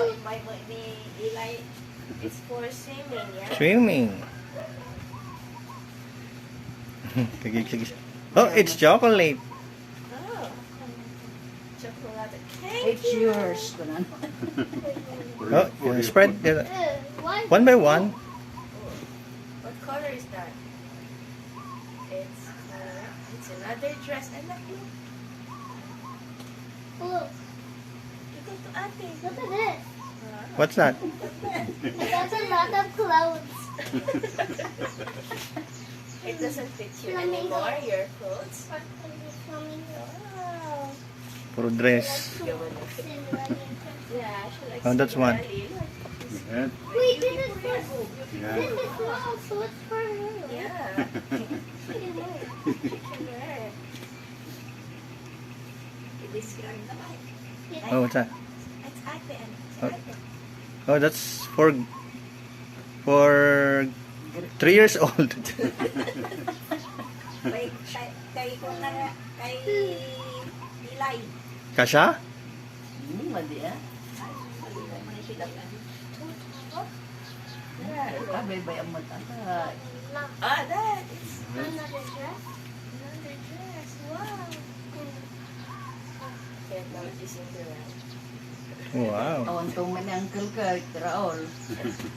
ni Eli, it's for swimming, yeah? Swimming. Kagig-kagig. Oh, it's chocolate. Oh. Chocolate. It's Thank you. yours. Oh, you spread Why? one by one. What color is that? It's another dress. I love you. Look, You go to ate. look at this. What's that? That's a lot of clothes. It doesn't fit you anymore, your clothes. Wow. Puro dress. Yeah, she likes Oh, that's one. Cinderella. Yeah. Wait, this is for Yeah. this is small, so it's for her. Yeah. She can wear. She can wear it. It is your life. Oh, what's that? It's ate and it's Oh. ate. Oh, that's for 3 years old. Kay kung na kay Eli. Kasha? Madi ah. Kabay-bay ang mata. Ah, that is Another dress. another dress. Wow. Can't now it's Cinderella. Wow. Awan tong man ang uncle ka, Raol.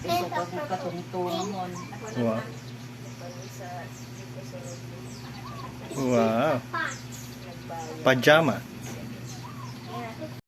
Ito pa kung katungtungan. Wow. Nagbago sa dito sa Wow. Pants. nagbago. Pajama.